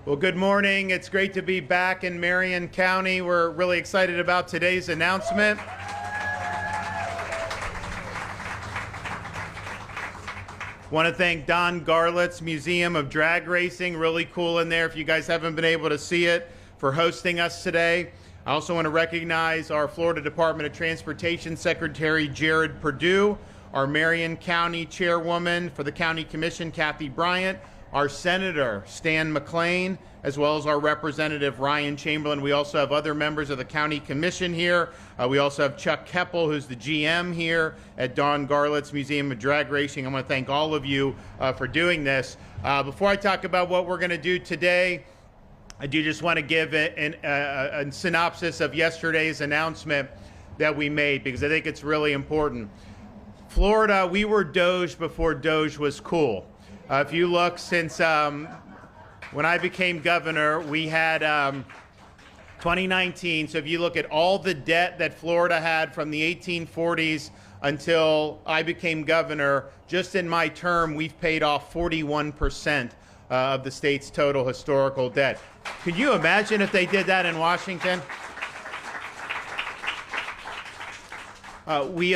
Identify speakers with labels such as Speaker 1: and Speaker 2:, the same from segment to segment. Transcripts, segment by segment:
Speaker 1: Well, good morning. It's great to be back in Marion County. We're really excited about today's announcement. Want to thank Don Garlett's Museum of Drag Racing, really cool in there if you guys haven't been able to see it, for hosting us today. I also want to recognize our Florida Department of Transportation Secretary Jared Perdue, our Marion County Chairwoman for the County Commission, Kathy Bryant, our Senator Stan McClain, as well as our Representative Ryan Chamberlain. We also have other members of the County Commission here. We also have Chuck Keppel, who's the GM here at Don Garlett's Museum of Drag Racing. I want to thank all of you for doing this. Before I talk about what we're going to do today, I do just want to give a synopsis of yesterday's announcement that we made, because I think it's really important. Florida, we were Doge before Doge was cool. If you look, since when I became governor, we had 2019. So if you look at all the debt that Florida had from the 1840s until I became governor, just in my term, we've paid off 41% of the state's total historical debt. Could you imagine if they did that in Washington? We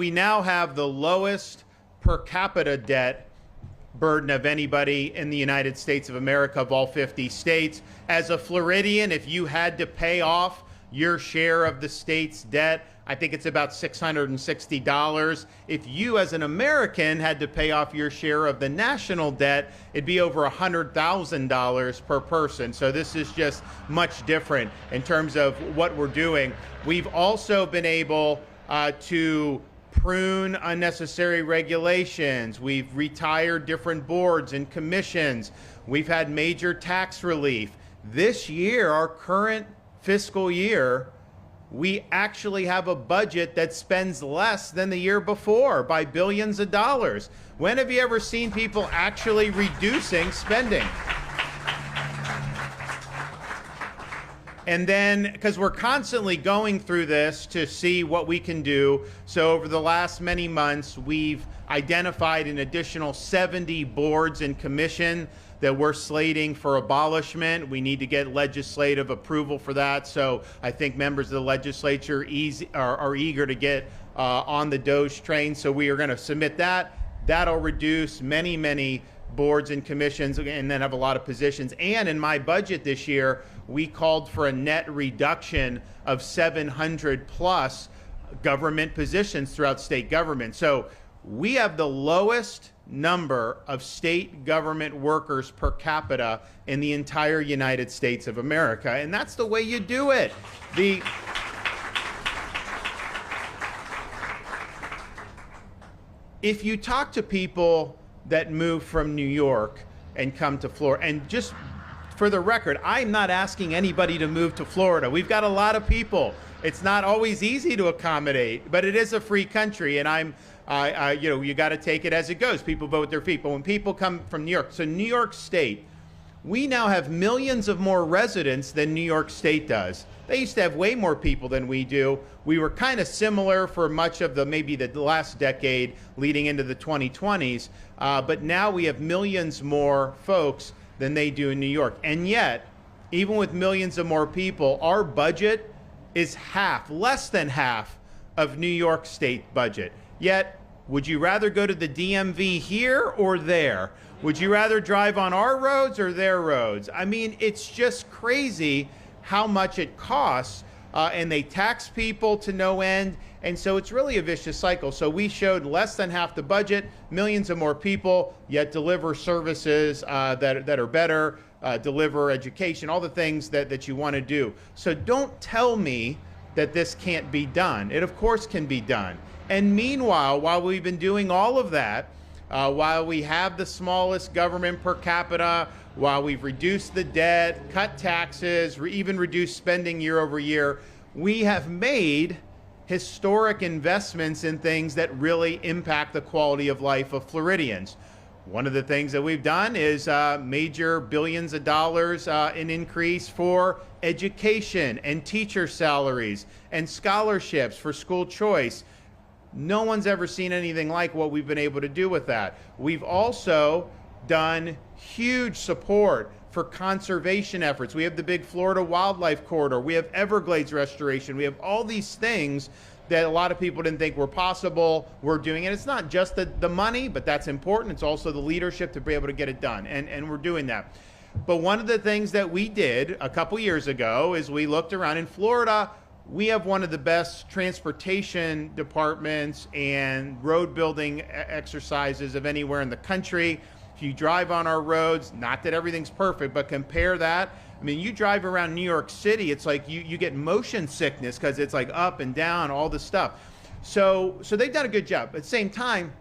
Speaker 1: now have the lowest per capita debt burden of anybody in the United States of America, of all 50 states. As a Floridian, if you had to pay off your share of the state's debt, I think it's about $660. If you, as an American, had to pay off your share of the national debt, it'd be over $100,000 per person. So this is just much different in terms of what we're doing. We've also been able to prune unnecessary regulations. We've retired different boards and commissions. We've had major tax relief. This year, our current fiscal year, we actually have a budget that spends less than the year before by billions of dollars. When have you ever seen people actually reducing spending? And then, because we're constantly going through this to see what we can do, so over the last many months, we've identified an additional 70 boards and commission that we're slating for abolishment. We need to get legislative approval for that. So I think members of the legislature are eager to get on the Doge train. So we are going to submit that. That'll reduce many, many boards and commissions, and then have a lot of positions. And in my budget this year, we called for a net reduction of 700 plus government positions throughout state government. So we have the lowest number of state government workers per capita in the entire United States of America. And that's the way you do it. If you talk to people that move from New York and come to Florida, and just for the record, I'm not asking anybody to move to Florida. We've got a lot of people. It's not always easy to accommodate, but it is a free country, and you got to take it as it goes. People vote with their feet. But when people come from New York, so New York State, we now have millions of more residents than New York State does. They used to have way more people than we do. We were kind of similar for much of maybe the last decade leading into the 2020s, but now we have millions more folks than they do in New York. And yet, even with millions of more people, our budget is less than half of New York State budget. Yet, would you rather go to the DMV here or there? Would you rather drive on our roads or their roads? I mean, it's just crazy how much it costs, and they tax people to no end, and so it's really a vicious cycle. So we showed less than half the budget, millions of more people, yet deliver services that are better, deliver education, all the things that you want to do. So don't tell me that this can't be done. It of course can be done. And meanwhile, while we've been doing all of that, while we have the smallest government per capita, while we've reduced the debt, cut taxes, even reduced spending year over year, we have made historic investments in things that really impact the quality of life of Floridians. One of the things that we've done is major billions of dollars in increase for education and teacher salaries and scholarships for school choice. No one's ever seen anything like what we've been able to do with that. We've also done huge support for conservation efforts. We have the big Florida Wildlife Corridor. We have Everglades restoration. We have all these things that a lot of people didn't think were possible. We're doing it. It's not just the money, but that's important. It's also the leadership to be able to get it done. And we're doing that. But one of the things that we did a couple years ago is we looked around in Florida. We have one of the best transportation departments and road building exercises of anywhere in the country. If you drive on our roads, not that everything's perfect, but compare that. I mean, you drive around New York City, it's like you get motion sickness because it's like up and down, all this stuff. So they've done a good job. At the same time,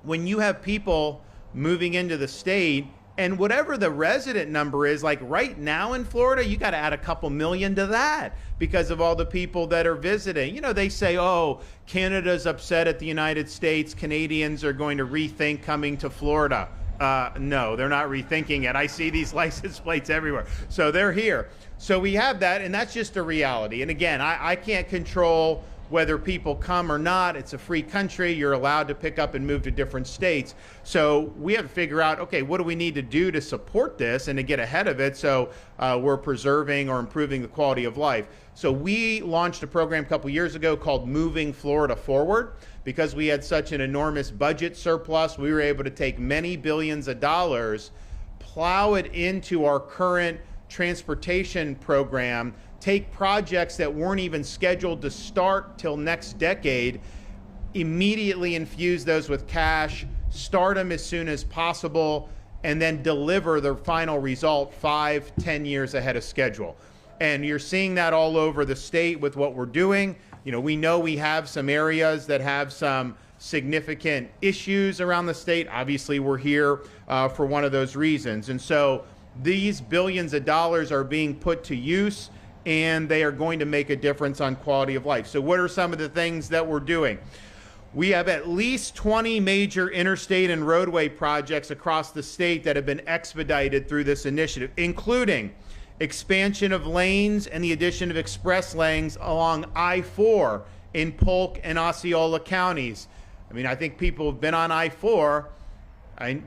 Speaker 1: when you have people moving into the state, and whatever the resident number is, like right now in Florida, you got to add a couple million to that because of all the people that are visiting. You know, they say, oh, Canada's upset at the United States. Canadians are going to rethink coming to Florida. No, they're not rethinking it. I see these license plates everywhere. So they're here. So we have that, and that's just a reality. And again, I can't control whether people come or not. It's a free country. You're allowed to pick up and move to different states. So we have to figure out, okay, what do we need to do to support this and to get ahead of it so we're preserving or improving the quality of life. So we launched a program a couple years ago called Moving Florida Forward. Because we had such an enormous budget surplus, we were able to take many billions of dollars, plow it into our current transportation program, take projects that weren't even scheduled to start till next decade, immediately infuse those with cash, start them as soon as possible, and then deliver the final result 5-10 years ahead of schedule. And you're seeing that all over the state with what we're doing. You know we have some areas that have some significant issues around the state. Obviously, we're here for one of those reasons. And so these billions of dollars are being put to use, and they are going to make a difference on quality of life. So what are some of the things that we're doing? We have at least 20 major interstate and roadway projects across the state that have been expedited through this initiative, including expansion of lanes and the addition of express lanes along I-4 in Polk and Osceola counties. I mean, I think people have been on I-4.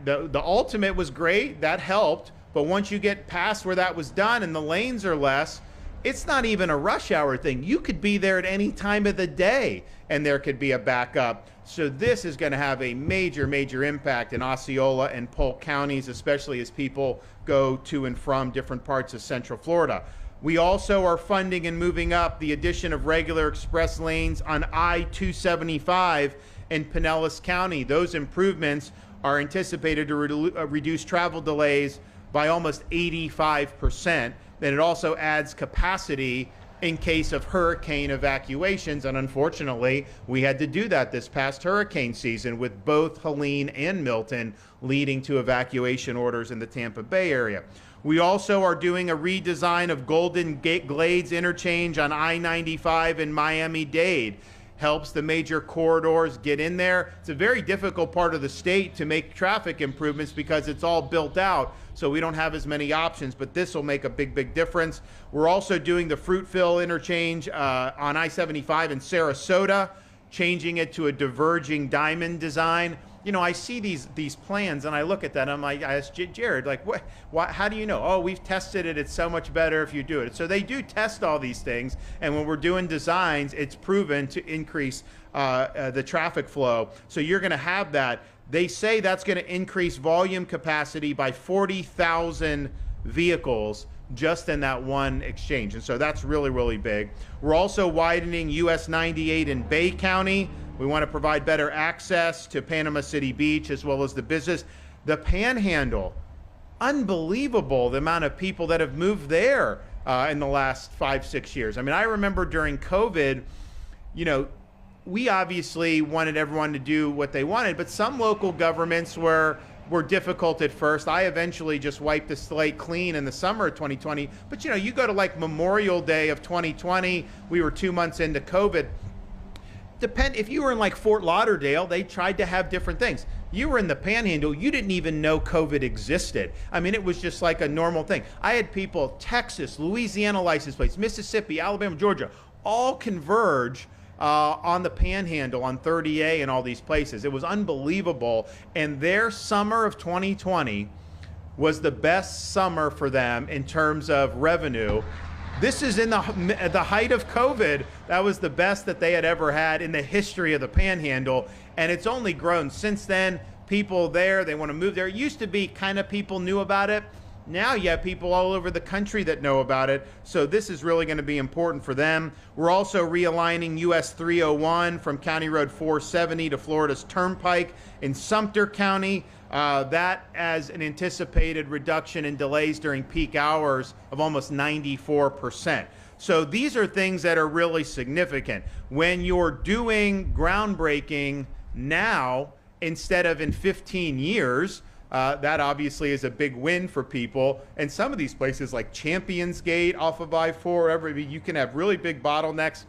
Speaker 1: The ultimate was great, that helped, but once you get past where that was done and the lanes are less, it's not even a rush hour thing. You could be there at any time of the day and there could be a backup. So this is going to have a major, major impact in Osceola and Polk counties, especially as people go to and from different parts of Central Florida. We also are funding and moving up the addition of regular express lanes on I-275 in Pinellas County. Those improvements are anticipated to reduce travel delays by almost 85%. Then it also adds capacity in case of hurricane evacuations. And unfortunately, we had to do that this past hurricane season with both Helene and Milton leading to evacuation orders in the Tampa Bay area. We also are doing a redesign of Golden Glades interchange on I-95 in Miami-Dade. Helps the major corridors get in there. It's a very difficult part of the state to make traffic improvements because it's all built out, so we don't have as many options, but this will make a big, big difference. We're also doing the Fruitville interchange on I-75 in Sarasota, changing it to a diverging diamond design. You know, I see these plans and I look at that and I'm like, I asked Jared, like, what, how do you know? Oh, we've tested it. It's so much better if you do it. So they do test all these things. And when we're doing designs, it's proven to increase the traffic flow. So you're going to have that. They say that's going to increase volume capacity by 40,000 vehicles just in that one exchange. And so that's really, really big. We're also widening US 98 in Bay County. We want to provide better access to Panama City Beach as well as the business. The Panhandle, unbelievable the amount of people that have moved there in the last 5-6 years. I mean, I remember during COVID, you know, we obviously wanted everyone to do what they wanted, but some local governments were difficult at first. I eventually just wiped the slate clean in the summer of 2020. But you know, you go to like Memorial Day of 2020, we were 2 months into COVID. If you were in like Fort Lauderdale, they tried to have different things. You were in the Panhandle, you didn't even know COVID existed. I mean, it was just like a normal thing. I had people, Texas, Louisiana license plates, Mississippi, Alabama, Georgia, all converge on the Panhandle, on 30A, and all these places. It was unbelievable. And their summer of 2020 was the best summer for them in terms of revenue. This is in the height of COVID. That was the best that they had ever had in the history of the Panhandle. And it's only grown since then. People there, they want to move there. It used to be kind of people knew about it. Now you have people all over the country that know about it. So this is really going to be important for them. We're also realigning US 301 from County Road 470 to Florida's Turnpike in Sumter County. That as an anticipated reduction in delays during peak hours of almost 94%. So these are things that are really significant. When you're doing groundbreaking now instead of in 15 years, that obviously is a big win for people. And some of these places like Champions Gate off of I-4, you can have really big bottlenecks.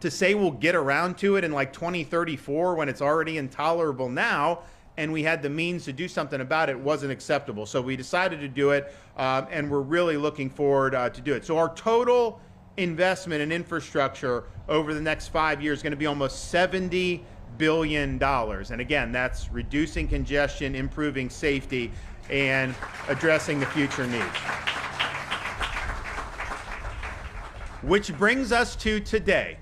Speaker 1: To say we'll get around to it in like 2034 when it's already intolerable now, and we had the means to do something about it, wasn't acceptable. So we decided to do it, and we're really looking forward to do it. So our total investment in infrastructure over the next 5 years is going to be almost $70 billion. And again, that's reducing congestion, improving safety, and addressing the future needs. Which brings us to today.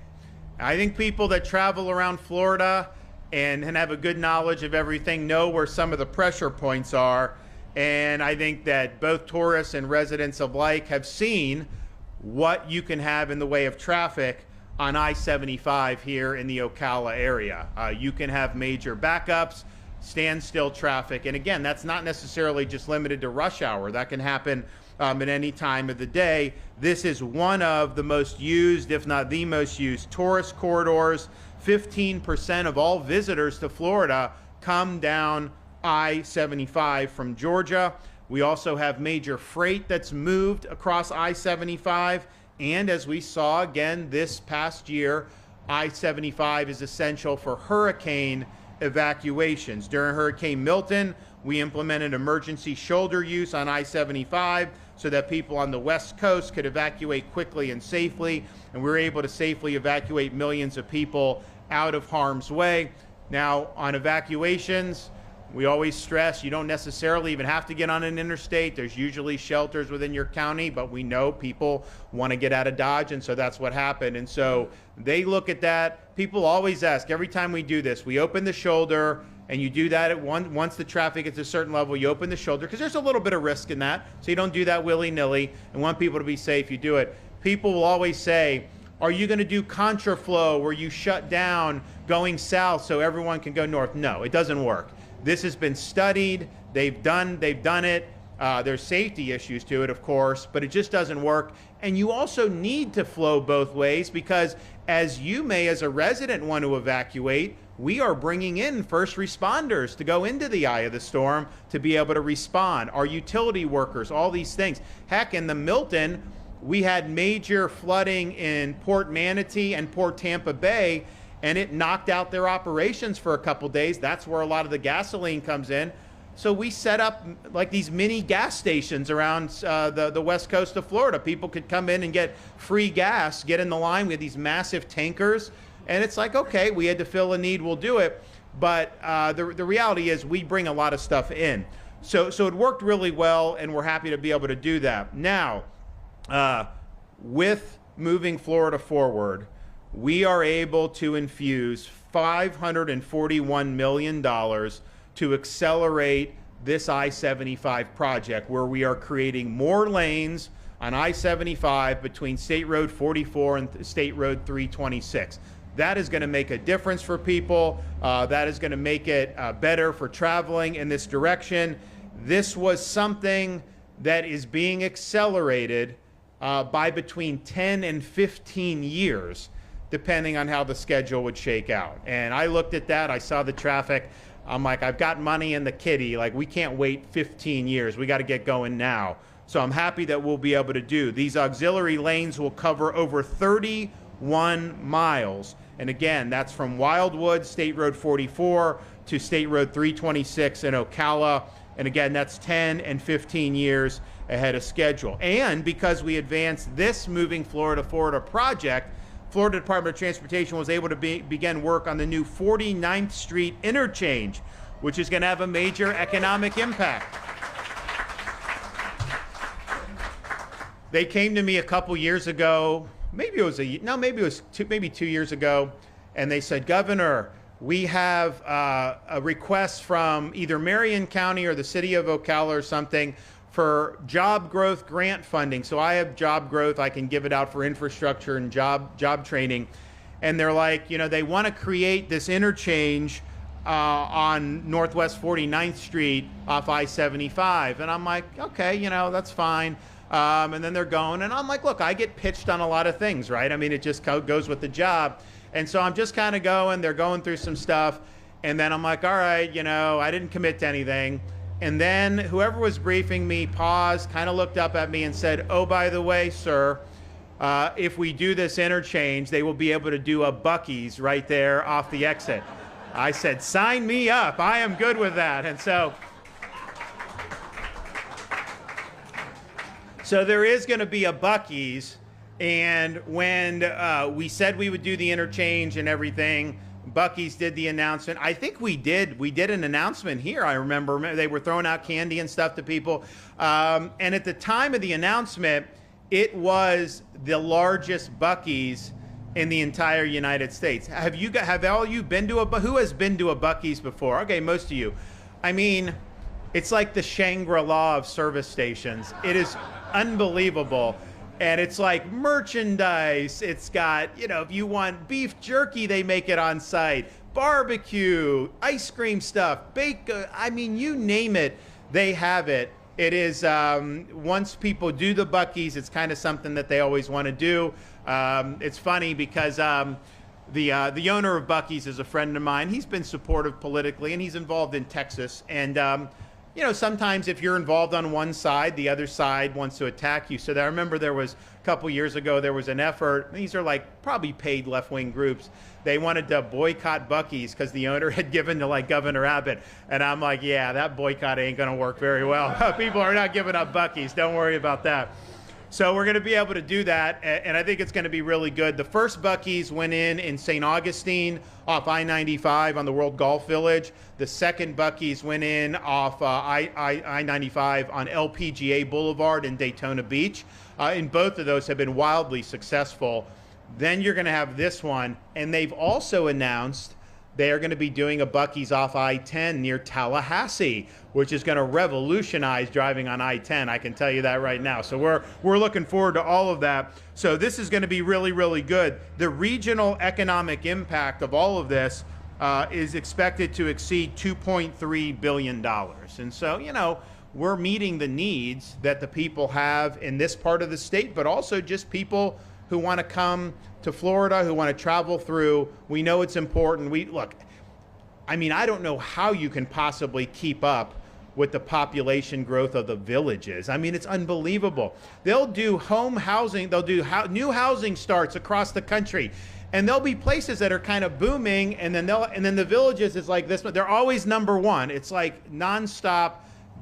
Speaker 1: I think people that travel around Florida and have a good knowledge of everything know where some of the pressure points are. And I think that both tourists and residents alike have seen what you can have in the way of traffic on I-75 here in the Ocala area. You can have major backups, standstill traffic, and again, that's not necessarily just limited to rush hour. That can happen at any time of the day. This is one of the most used, if not the most used, tourist corridors. 15% of all visitors to Florida come down I-75 from Georgia. We also have major freight that's moved across I-75. And as we saw again this past year, I-75 is essential for hurricane evacuations. During Hurricane Milton, we implemented emergency shoulder use on I-75 so that people on the West Coast could evacuate quickly and safely, and we were able to safely evacuate millions of people out of harm's way. Now, on evacuations, we always stress you don't necessarily even have to get on an interstate. There's usually shelters within your county, but we know people want to get out of Dodge, and so that's what happened. And so they look at that. People always ask, every time we do this, we open the shoulder, and you do that at once the traffic gets to a certain level, you open the shoulder, because there's a little bit of risk in that. So you don't do that willy-nilly, and want people to be safe, you do it. People will always say, are you going to do contraflow where you shut down going south so everyone can go north? No, it doesn't work. This has been studied. They've done it. There's safety issues to it, of course, but it just doesn't work. And you also need to flow both ways because as you may, as a resident, want to evacuate, we are bringing in first responders to go into the eye of the storm to be able to respond. Our utility workers, all these things. Heck, in the Milton, we had major flooding in Port Manatee and Port Tampa Bay, and it knocked out their operations for a couple days. That's where a lot of the gasoline comes in. So we set up like these mini gas stations around the west coast of Florida. People could come in and get free gas, get in the line. We had these massive tankers. And it's like, okay, we had to fill a need, we'll do it. But the reality is we bring a lot of stuff in. So it worked really well, and we're happy to be able to do that. Now, with moving Florida forward, we are able to infuse $541 million to accelerate this I-75 project, where we are creating more lanes on I-75 between State Road 44 and State Road 326. That is going to make a difference for people. That is going to make it better for traveling in this direction. This was something that is being accelerated by between 10 and 15 years, depending on how the schedule would shake out. And I looked at that, I saw the traffic, I'm like, I've got money in the kitty, like we can't wait 15 years, we gotta get going now. So I'm happy that we'll be able to do. These auxiliary lanes will cover over 31 miles. And again, that's from Wildwood, State Road 44 to State Road 326 in Ocala. And again, that's 10 and 15 years ahead of schedule. And because we advanced this Moving Florida Forward project, Florida Department of Transportation was able to begin work on the new 49th Street interchange, which is going to have a major economic impact. They came to me a couple years ago, maybe 2 years ago, and they said, Governor, we have a request from either Marion County or the city of Ocala or something for job growth grant funding. So I have job growth, I can give it out for infrastructure and job training. And they're like, they want to create this interchange on Northwest 49th Street off I-75. And I'm like, okay, that's fine. And then they're going, and I'm like, look, I get pitched on a lot of things, right? I mean, it just goes with the job. And so I'm just kind of going, they're going through some stuff. And then I'm like, all right, I didn't commit to anything. And then whoever was briefing me paused, kind of looked up at me and said, oh, by the way, sir, if we do this interchange, they will be able to do a Buc-ee's right there off the exit. I said, sign me up. I am good with that. And so there is going to be a Buc-ee's. And when we said we would do the interchange and everything, Buc-ee's did the announcement. I think we did an announcement here. I remember they were throwing out candy and stuff to people. And at the time of the announcement, it was the largest Buc-ee's in the entire United States. Have all you been to who has been to a Buc-ee's before? Okay, most of you. I mean, it's like the Shangri-La of service stations. It is unbelievable. And it's like merchandise. It's got, if you want beef jerky, they make it on site. Barbecue, ice cream stuff, I mean, you name it, they have it. It is, once people do the Buc-ee's, it's kind of something that they always want to do. It's funny because the owner of Buc-ee's is a friend of mine. He's been supportive politically, and he's involved in Texas. And sometimes if you're involved on one side, the other side wants to attack you. So I remember there was a couple years ago, there was an effort. These are like probably paid left-wing groups. They wanted to boycott Buc-ee's because the owner had given to like Governor Abbott. And I'm like, yeah, that boycott ain't going to work very well. People are not giving up Buc-ee's. Don't worry about that. So we're going to be able to do that, and I think it's going to be really good. The first Buc-ee's went in St. Augustine off I-95 on the World Golf Village. The second Buc-ee's went in off I-95 on LPGA Boulevard in Daytona Beach. And both of those have been wildly successful. Then you're going to have this one, and they've also announced they are going to be doing a Buc-ee's off I-10 near Tallahassee, which is going to revolutionize driving on I-10. I can tell you that right now. So we're looking forward to all of that. So this is going to be really, really good. The regional economic impact of all of this is expected to exceed $2.3 billion. And so, we're meeting the needs that the people have in this part of the state, but also just people who want to come to Florida, who want to travel through. We know it's important. I don't know how you can possibly keep up with the population growth of the villages. I mean, it's unbelievable. They'll do home housing, they'll do new housing starts across the country. And there'll be places that are kind of booming, and then the villages is like this, but they're always number one. It's like nonstop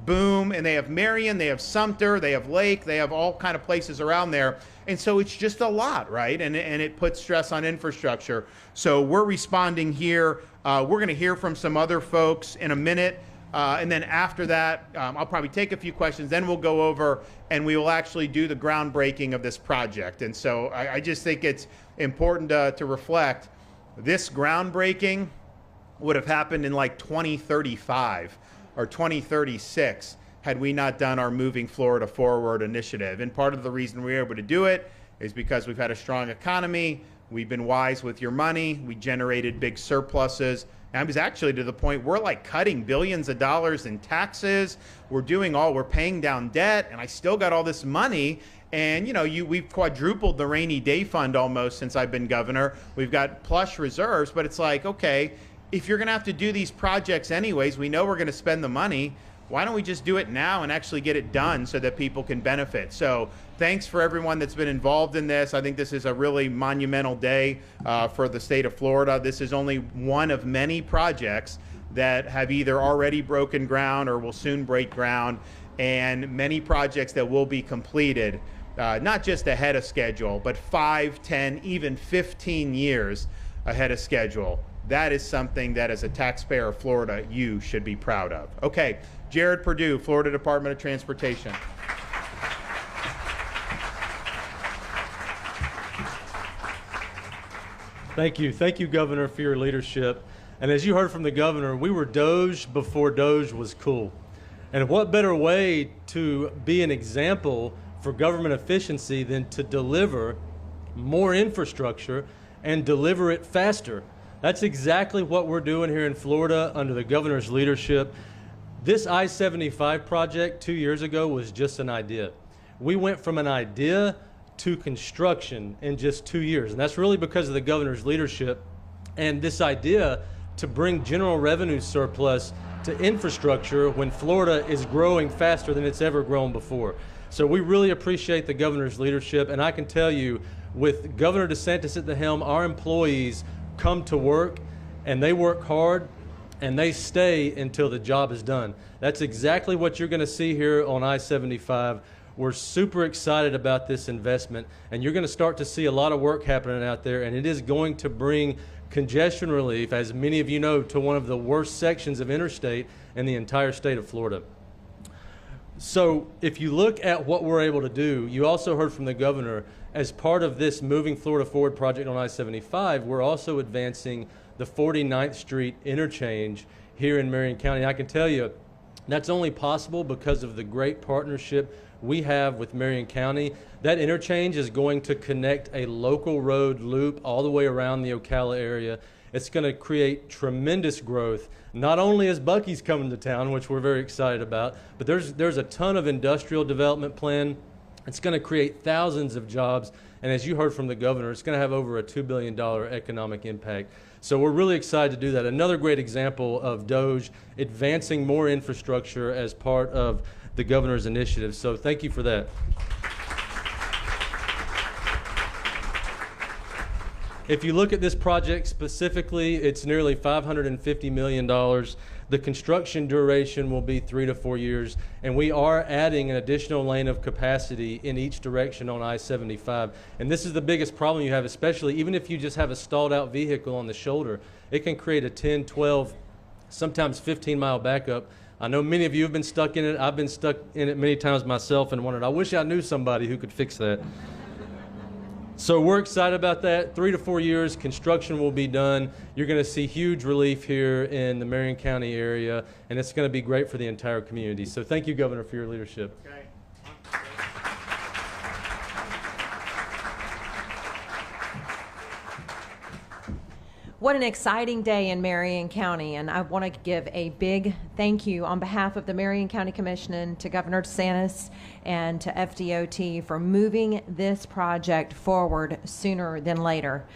Speaker 1: boom, and they have Marion, they have Sumter, they have Lake, they have all kind of places around there. And so it's just a lot, right? And it puts stress on infrastructure. So we're responding here. We're going to hear from some other folks in a minute. And then after that, I'll probably take a few questions. Then we'll go over and we will actually do the groundbreaking of this project. And so I just think it's important to reflect this groundbreaking would have happened in like 2035 or 2036. Had we not done our Moving Florida Forward initiative. And part of the reason we were able to do it is because we've had a strong economy. We've been wise with your money. We generated big surpluses. And I was actually to the point we're like cutting billions of dollars in taxes. We're paying down debt, and I still got all this money. And we've quadrupled the rainy day fund almost since I've been governor. We've got plush reserves, but it's like, okay, if you're going to have to do these projects anyways, we know we're going to spend the money. Why don't we just do it now and actually get it done so that people can benefit? So thanks for everyone that's been involved in this. I think this is a really monumental day for the state of Florida. This is only one of many projects that have either already broken ground or will soon break ground, and many projects that will be completed. not just ahead of schedule, but 5, 10, even 15 years ahead of schedule. That is something that as a taxpayer of Florida, you should be proud of. Okay, Jared Perdue, Florida Department of Transportation.
Speaker 2: Thank you. Thank you, Governor, for your leadership. And as you heard from the governor, we were Doge before Doge was cool. And what better way to be an example for government efficiency than to deliver more infrastructure and deliver it faster? That's exactly what we're doing here in Florida under the governor's leadership. This I-75 project 2 years ago was just an idea. We went from an idea to construction in just 2 years. And that's really because of the governor's leadership and this idea to bring general revenue surplus to infrastructure when Florida is growing faster than it's ever grown before. So we really appreciate the governor's leadership. And I can tell you, with Governor DeSantis at the helm, our employees come to work and they work hard and they stay until the job is done. That's exactly what you're going to see here on I-75. We're super excited about this investment, and you're going to start to see a lot of work happening out there, and it is going to bring congestion relief, as many of you know, to one of the worst sections of interstate in the entire state of Florida. So if you look at what we're able to do, you also heard from the governor, as part of this Moving Florida Forward project on I-75, we're also advancing the 49th Street interchange here in Marion County. I can tell you that's only possible because of the great partnership we have with Marion County. That interchange is going to connect a local road loop all the way around the Ocala area. It's going to create tremendous growth, not only as Buc-ee's coming to town, which we're very excited about, but there's a ton of industrial development plan. It's going to create thousands of jobs, and as you heard from the governor, it's going to have over a $2 billion economic impact. So we're really excited to do that. Another great example of DOGE advancing more infrastructure as part of the governor's initiative. So thank you for that. If you look at this project specifically, it's nearly $550 million. The construction duration will be 3 to 4 years, and we are adding an additional lane of capacity in each direction on I-75. And this is the biggest problem you have, especially even if you just have a stalled out vehicle on the shoulder. It can create a 10, 12, sometimes 15-mile backup. I know many of you have been stuck in it. I've been stuck in it many times myself and wondered, I wish I knew somebody who could fix that. So we're excited about that. 3 to 4 years, construction will be done. You're going to see huge relief here in the Marion County area, and it's going to be great for the entire community. So thank you, Governor, for your leadership.
Speaker 1: Okay.
Speaker 3: What an exciting day in Marion County, and I want to give a big thank you on behalf of the Marion County Commission to Governor DeSantis and to FDOT for moving this project forward sooner than later.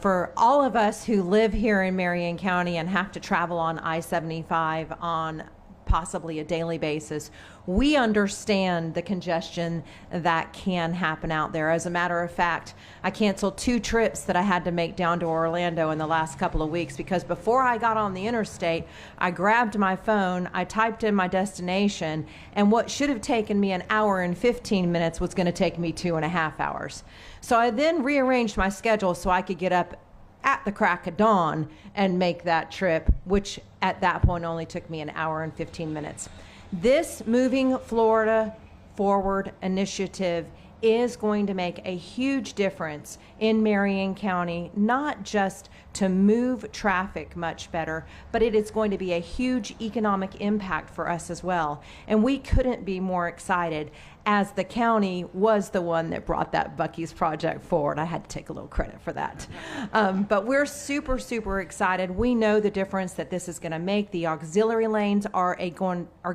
Speaker 3: For all of us who live here in Marion County and have to travel on I-75 on possibly a daily basis, we understand the congestion that can happen out there. As a matter of fact, I canceled 2 trips that I had to make down to Orlando in the last couple of weeks because before I got on the interstate, I grabbed my phone, I typed in my destination, and what should have taken me an hour and 15 minutes was going to take me 2.5 hours. So I then rearranged my schedule so I could get up at the crack of dawn and make that trip, which at that point only took me an hour and 15 minutes. This Moving Florida Forward initiative is going to make a huge difference in Marion County, not just to move traffic much better, but it is going to be a huge economic impact for us as well. And we couldn't be more excited, as the county was the one that brought that Buc-ee's project forward. I had to take a little credit for that. But we're super, super excited. We know the difference that this is going to make. The auxiliary lanes are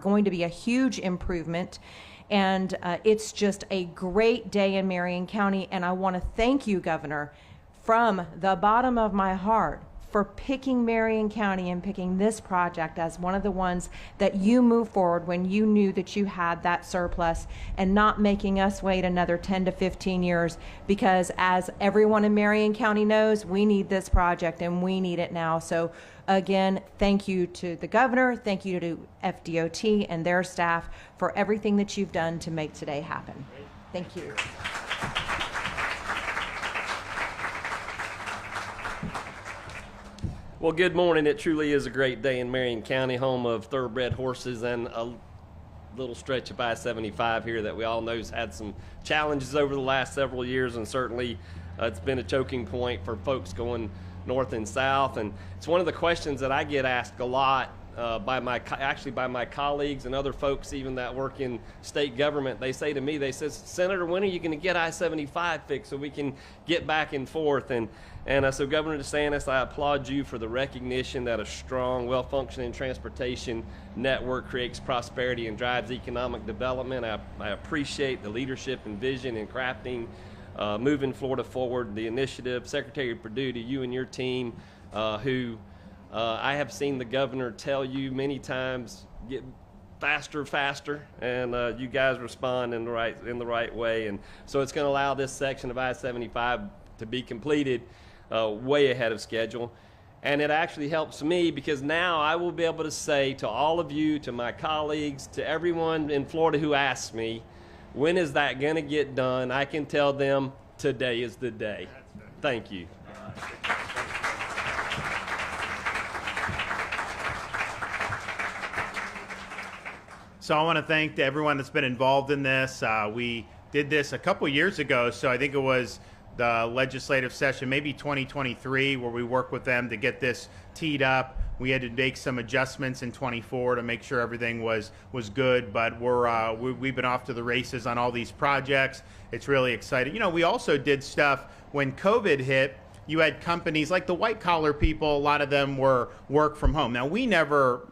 Speaker 3: going to be a huge improvement. And it's just a great day in Marion County, and I want to thank you, Governor, from the bottom of my heart for picking Marion County and picking this project as one of the ones that you moved forward when you knew that you had that surplus, and not making us wait another 10 to 15 years, because as everyone in Marion County knows, we need this project and we need it now. So again, thank you to the governor, thank you to FDOT and their staff for everything that you've done to make today happen. Thank you.
Speaker 4: Well, good morning. It truly is a great day in Marion County, home of thoroughbred horses and a little stretch of I-75 here that we all know has had some challenges over the last several years, and certainly it's been a choking point for folks going north and south. And it's one of the questions that I get asked a lot by my colleagues and other folks even that work in state government. They say to me, they say, Senator, when are you going to get I-75 fixed so we can get back and forth? And so Governor DeSantis, I applaud you for the recognition that a strong, well-functioning transportation network creates prosperity and drives economic development. I appreciate the leadership and vision in crafting moving Florida forward, the initiative. Secretary Perdue, to you and your team, who I have seen the governor tell you many times, get faster, and you guys respond in the right way. And so it's going to allow this section of I-75 to be completed way ahead of schedule. And it actually helps me because now I will be able to say to all of you, to my colleagues, to everyone in Florida who asks me, when is that going to get done? I can tell them today is the day. Thank you.
Speaker 1: So I want to thank everyone that's been involved in this. We did this a couple years ago, so I think it was the legislative session, maybe 2023, where we worked with them to get this teed up. We had to make some adjustments in 24 to make sure everything was good, but we've been off to the races on all these projects. It's really exciting. You know, we also did stuff when COVID hit. You had companies like the white collar people, a lot of them were work from home. Now, we never,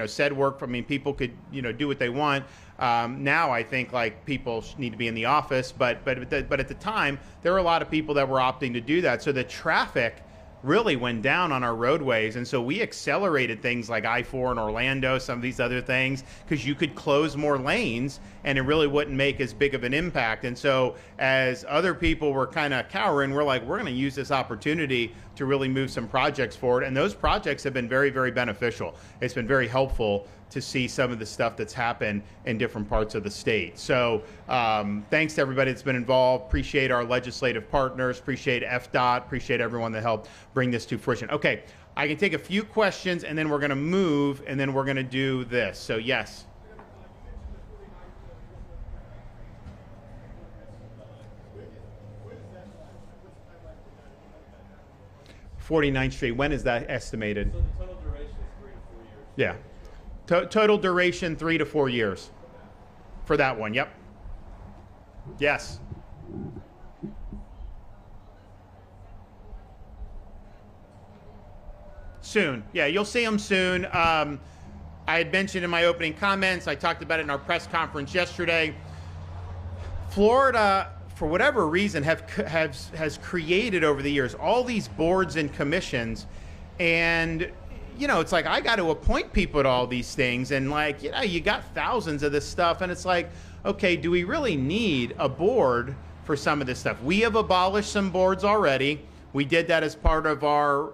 Speaker 1: said work from, people could, do what they want. Now I think like people need to be in the office, but at the time, there were a lot of people that were opting to do that. So the traffic really went down on our roadways, and so we accelerated things like I-4 in Orlando, some of these other things, because you could close more lanes and it really wouldn't make as big of an impact. And so as other people were kind of cowering, we're like, we're going to use this opportunity to really move some projects forward, and those projects have been very, very beneficial. It's been very helpful to see some of the stuff that's happened in different parts of the state. So thanks to everybody that's been involved. Appreciate our legislative partners, appreciate FDOT, appreciate everyone that helped bring this to fruition. Okay, I can take a few questions and then we're gonna move and then we're gonna do this. So yes. '49th Street, when is that estimated?
Speaker 2: So the total duration is 3 to 4 years.
Speaker 1: Yeah. Total duration 3 to 4 years for that one. Yep. Yes. Soon. Yeah, you'll see them soon. I had mentioned in my opening comments, I talked about it in our press conference yesterday. Florida, for whatever reason, has created over the years all these boards and commissions, and it's like I got to appoint people to all these things, and you got thousands of this stuff, and it's like, okay, do we really need a board for some of this stuff? We have abolished some boards already. We did that as part of our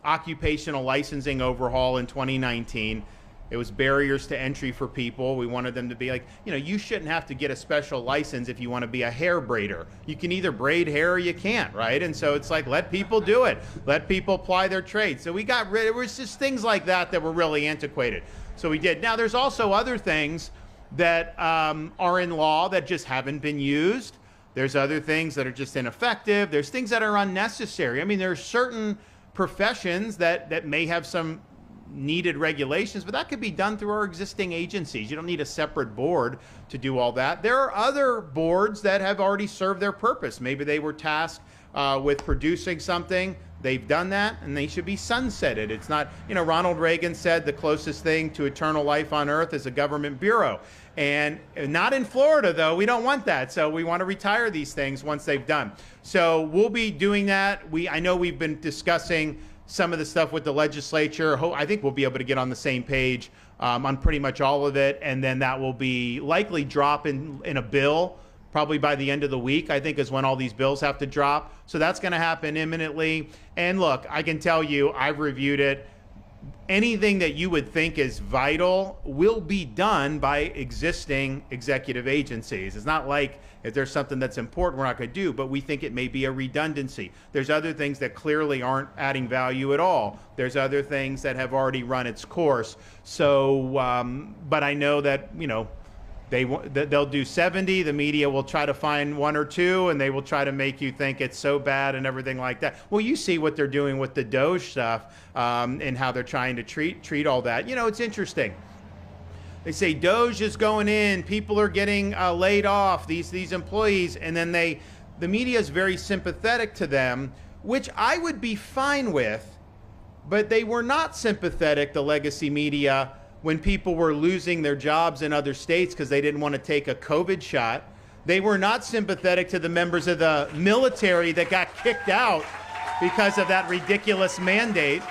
Speaker 1: occupational licensing overhaul in 2019. It was barriers to entry for people. We wanted them to be like, you shouldn't have to get a special license if you want to be a hair braider. You can either braid hair or you can't, right? And so it's like, let people do it. Let people apply their trade. So we got rid, it was just things like that were really antiquated. So we did. Now there's also other things that are in law that just haven't been used. There's other things that are just ineffective. There's things that are unnecessary. There are certain professions that may have some needed regulations, but that could be done through our existing agencies. You don't need a separate board to do all that. There are other boards that have already served their purpose. Maybe they were tasked with producing something. They've done that, and they should be sunsetted. It's not, Ronald Reagan said the closest thing to eternal life on earth is a government bureau. And not in Florida, though. We don't want that. So we want to retire these things once they've done. So we'll be doing that. I know we've been discussing some of the stuff with the legislature. I think we'll be able to get on the same page on pretty much all of it, and then that will be likely drop in a bill probably by the end of the week, I think, is when all these bills have to drop. So that's going to happen imminently. And look, I can tell you, I've reviewed it. Anything that you would think is vital will be done by existing executive agencies. It's not like if there's something that's important we're not going to do, but we think it may be a redundancy. There's other things that clearly aren't adding value at all. There's other things that have already run its course. So, but I know that, you know, they'll do 70. The media will try to find one or two, and they will try to make you think it's so bad and everything like that. Well, you see what they're doing with the Doge stuff and how they're trying to treat all that. You know, it's interesting. They say Doge is going in, people are getting laid off, these employees, and then the media is very sympathetic to them, which I would be fine with, but they were not sympathetic, the legacy media, when people were losing their jobs in other states because they didn't want to take a COVID shot. They were not sympathetic to the members of the military that got kicked out because of that ridiculous mandate.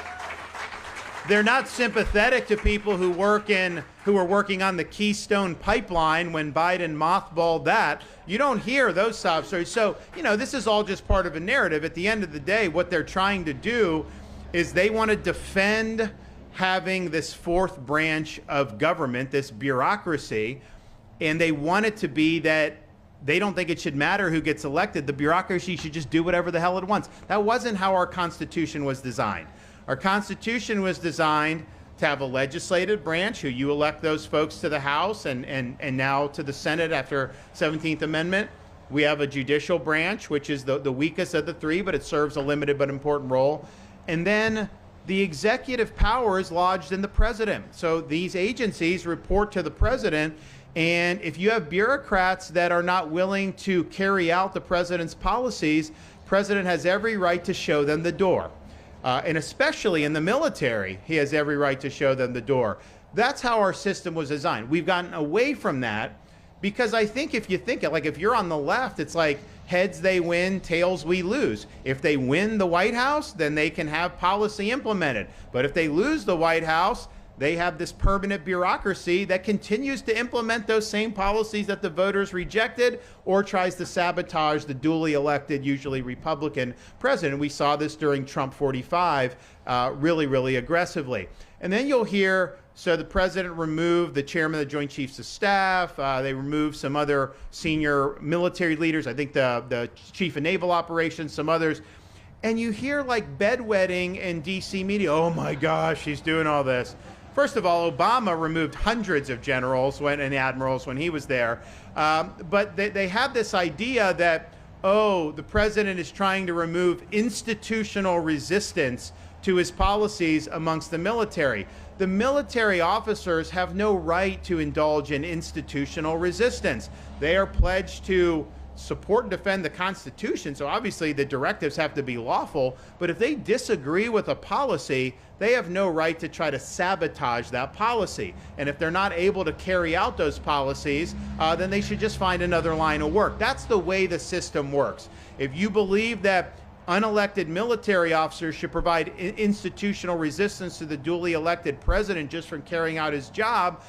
Speaker 1: They're not sympathetic to people who were working on the Keystone Pipeline when Biden mothballed that. You don't hear those sob stories. So, you know, this is all just part of a narrative. At the end of the day, what they're trying to do is they want to defend having this fourth branch of government, this bureaucracy, and they want it to be that they don't think it should matter who gets elected. The bureaucracy should just do whatever the hell it wants. That wasn't how our Constitution was designed. Our Constitution was designed to have a legislative branch who you elect those folks to the House and now to the Senate after 17th Amendment. We have a judicial branch, which is the weakest of the three, but it serves a limited but important role. And then the executive power is lodged in the president. So these agencies report to the president. And if you have bureaucrats that are not willing to carry out the president's policies, the president has every right to show them the door. And especially in the military, he has every right to show them the door. That's how our system was designed. We've gotten away from that because I think if you think it, like if you're on the left, it's like heads they win, tails we lose. If they win the White House, then they can have policy implemented. But if they lose the White House, they have this permanent bureaucracy that continues to implement those same policies that the voters rejected or tries to sabotage the duly elected, usually Republican president. We saw this during Trump 45 really, really aggressively. And then you'll hear, so the president removed the chairman of the Joint Chiefs of Staff. They removed some other senior military leaders, I think the chief of naval operations, some others. And you hear like bedwetting in DC media, oh my gosh, he's doing all this. First of all, Obama removed hundreds of generals and admirals when he was there. But they have this idea that, oh, the president is trying to remove institutional resistance to his policies amongst the military. The military officers have no right to indulge in institutional resistance. They are pledged to support and defend the Constitution, so obviously the directives have to be lawful, but if they disagree with a policy, they have no right to try to sabotage that policy. And if they're not able to carry out those policies, then they should just find another line of work. That's the way the system works. If you believe that unelected military officers should provide institutional resistance to the duly elected president just from carrying out his job,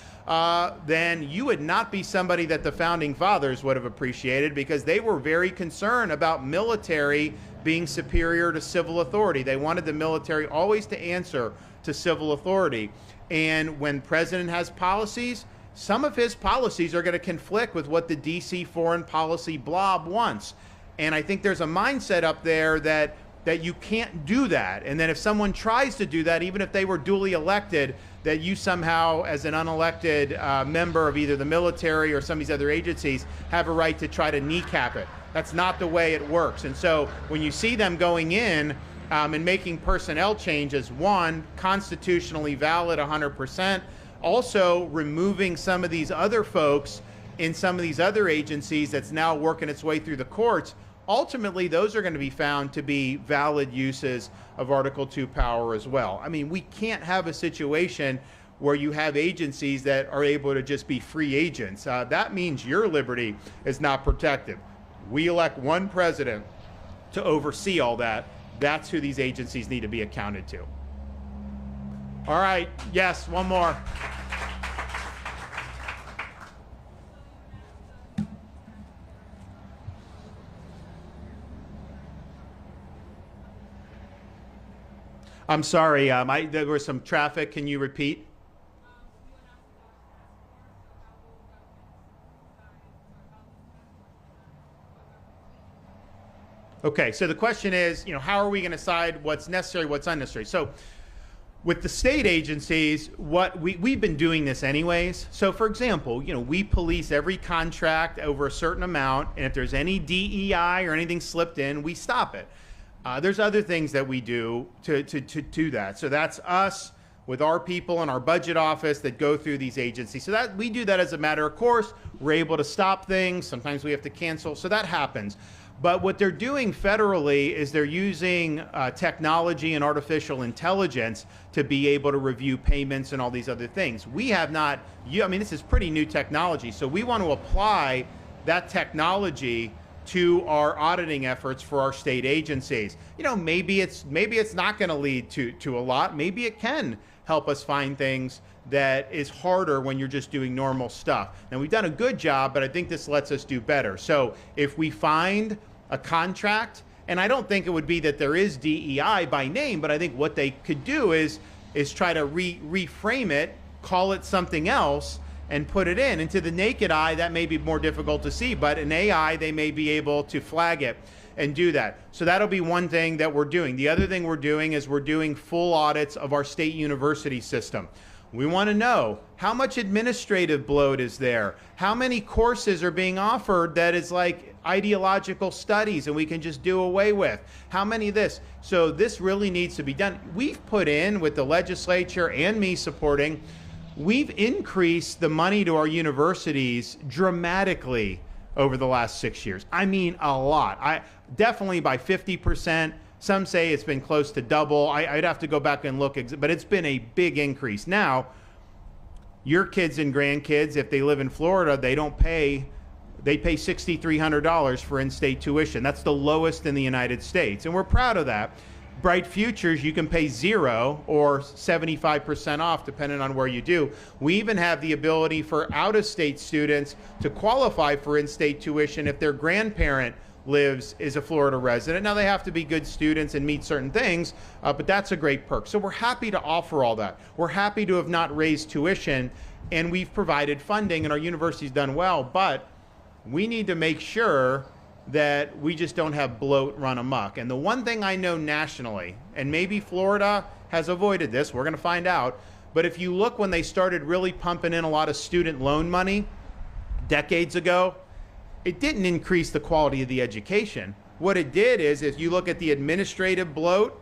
Speaker 1: then you would not be somebody that the founding fathers would have appreciated, because they were very concerned about military being superior to civil authority. They wanted the military always to answer to civil authority. And when the president has policies, some of his policies are going to conflict with what the DC foreign policy blob wants. And I think there's a mindset up there that you can't do that. And then if someone tries to do that, even if they were duly elected, that you somehow, as an unelected member of either the military or some of these other agencies, have a right to try to kneecap it. That's not the way it works. And so when you see them going in and making personnel changes, one, constitutionally valid 100%, also removing some of these other folks in some of these other agencies that's now working its way through the courts, ultimately those are going to be found to be valid uses of Article 2 power as well. I mean, we can't have a situation where you have agencies that are able to just be free agents. That means your liberty is not protected. We elect one president to oversee all that. That's who these agencies need to be accounted to. All right, yes, one more. I'm sorry, there was some traffic. Can you repeat? Okay, so the question is, how are we going to decide what's necessary, what's unnecessary? So with the state agencies, what we've been doing this anyways. So for example, we police every contract over a certain amount, and if there's any DEI or anything slipped in, we stop it. There's other things that we do to do that. So that's us with our people in our budget office that go through these agencies. So that we do that as a matter of course. We're able to stop things. Sometimes we have to cancel. So that happens. But what they're doing federally is they're using technology and artificial intelligence to be able to review payments and all these other things. We have not, this is pretty new technology. So we want to apply that technology to our auditing efforts for our state agencies. Maybe it's not going to lead to a lot. Maybe it can help us find things that is harder when you're just doing normal stuff. Now, we've done a good job, but I think this lets us do better. So if we find a contract, and I don't think it would be that there is DEI by name, but I think what they could do is try to reframe it, call it something else, and put it in. And to the naked eye, that may be more difficult to see, but in AI, they may be able to flag it and do that. So that'll be one thing that we're doing. The other thing we're doing is we're doing full audits of our state university system. We want to know how much administrative bloat is there, how many courses are being offered that is like ideological studies and we can just do away with, how many of this. So this really needs to be done. We've put in, with the legislature and me supporting, we've increased the money to our universities dramatically over the last 6 years. I mean, a lot. Definitely by 50%. Some say it's been close to double. I'd have to go back and look, but it's been a big increase. Now, your kids and grandkids, if they live in Florida, they pay $6,300 for in-state tuition. That's the lowest in the United States, and we're proud of that. Bright Futures, you can pay 0 or 75% off, depending on where you do. We even have the ability for out-of-state students to qualify for in-state tuition if their grandparent is a Florida resident. Now, they have to be good students and meet certain things, but that's a great perk. So we're happy to offer all that. We're happy to have not raised tuition, and we've provided funding, and our university's done well, but we need to make sure that we just don't have bloat run amok. And the one thing I know nationally, and maybe Florida has avoided this, we're going to find out, but if you look when they started really pumping in a lot of student loan money decades ago, it didn't increase the quality of the education. What it did is, if you look at the administrative bloat,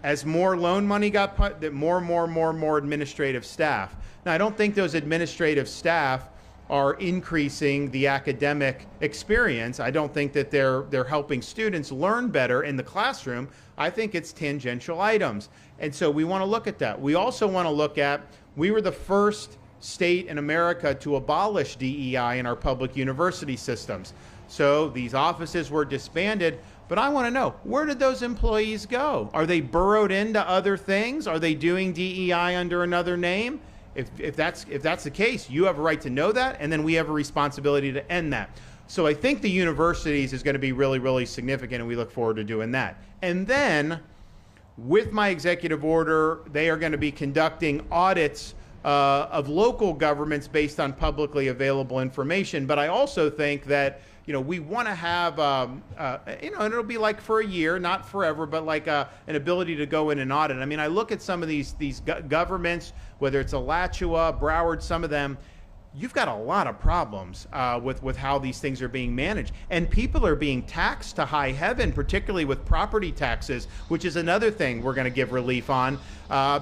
Speaker 1: as more loan money got put, that more administrative staff. Now, I don't think those administrative staff are increasing the academic experience. I don't think that they're helping students learn better in the classroom. I think it's tangential items. And so we want to look at that. We also want to look at, we were the first state in America to abolish DEI in our public university systems. So these offices were disbanded, but I want to know, where did those employees go? Are they burrowed into other things? Are they doing DEI under another name? If that's the case, you have a right to know that, and then we have a responsibility to end that. So I think the universities is going to be really, really significant, and we look forward to doing that. And then, with my executive order, they are going to be conducting audits of local governments based on publicly available information. But I also think that we want to have and it'll be like for a year, not forever, but like an ability to go in and audit. I mean, I look at some of these governments, whether it's Alachua, Broward, some of them. You've got a lot of problems with how these things are being managed. And people are being taxed to high heaven, particularly with property taxes, which is another thing we're going to give relief on.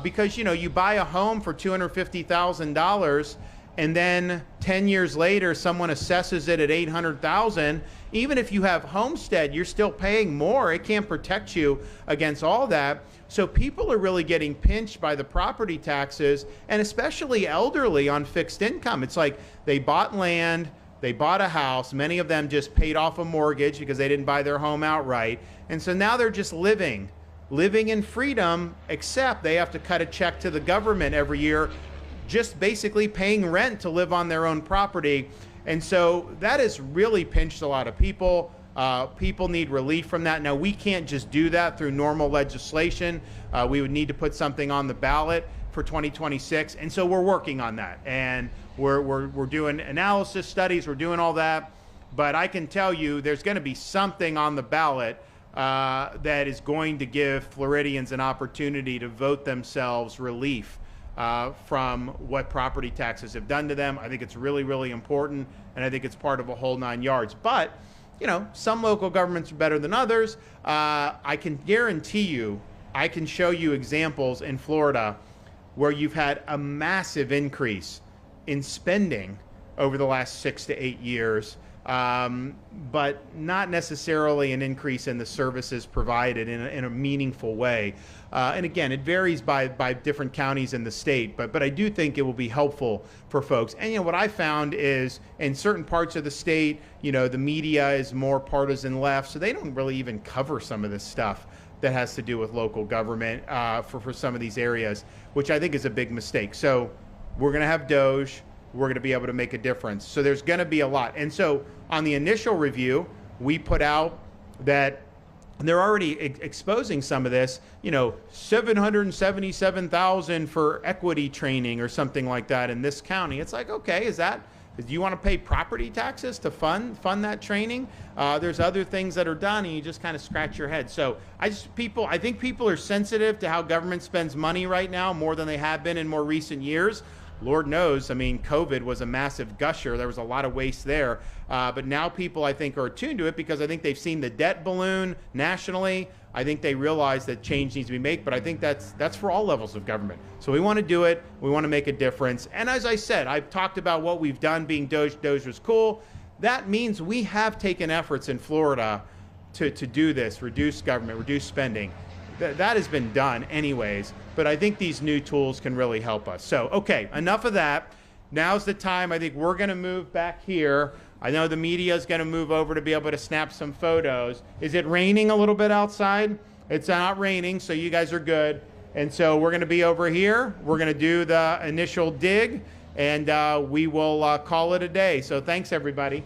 Speaker 1: Because, you buy a home for $250,000, and then 10 years later, someone assesses it at $800,000. Even if you have homestead, you're still paying more. It can't protect you against all that. So people are really getting pinched by the property taxes, and especially elderly on fixed income. It's like they bought land, they bought a house. Many of them just paid off a mortgage because they didn't buy their home outright. And so now they're just living living in freedom, except they have to cut a check to the government every year, just basically paying rent to live on their own property. And so that has really pinched a lot of people. People need relief from that. Now, we can't just do that through normal legislation. We would need to put something on the ballot for 2026. And so we're working on that. And we're doing analysis studies. We're doing all that. But I can tell you there's going to be something on the ballot that is going to give Floridians an opportunity to vote themselves relief from what property taxes have done to them. I think it's really, really important, and I think it's part of a whole 9 yards. But, you know, some local governments are better than others. I can guarantee you, I can show you examples in Florida where you've had a massive increase in spending over the last 6 to 8 years, but not necessarily an increase in the services provided in a meaningful way. And again, it varies by different counties in the state, but I do think it will be helpful for folks. And, you know, what I found is in certain parts of the state, you know, the media is more partisan left, so they don't really even cover some of this stuff that has to do with local government for some of these areas, which I think is a big mistake. So we're going to have Doge. We're going to be able to make a difference. So there's going to be a lot. And so on the initial review, we put out that they're already exposing some of this, you know, $777,000 for equity training or something like that in this county. It's like, okay, do you want to pay property taxes to fund that training? There's other things that are done, and you just kind of scratch your head. So I think people are sensitive to how government spends money right now more than they have been in more recent years. Lord knows, I mean, COVID was a massive gusher. There was a lot of waste there. But now people, I think, are attuned to it because I think they've seen the debt balloon nationally. I think they realize that change needs to be made. But I think that's for all levels of government. So we want to do it. We want to make a difference. And as I said, I've talked about what we've done being Doge. Doge was cool. That means we have taken efforts in Florida to do this, reduce government, reduce spending. That has been done anyways, but I think these new tools can really help us. So, okay, enough of that. Now's the time. I think we're going to move back here. I know the media is going to move over to be able to snap some photos. Is it raining a little bit outside? It's not raining, so you guys are good. And so we're going to be over here. We're going to do the initial dig, and we will call it a day. So thanks, everybody.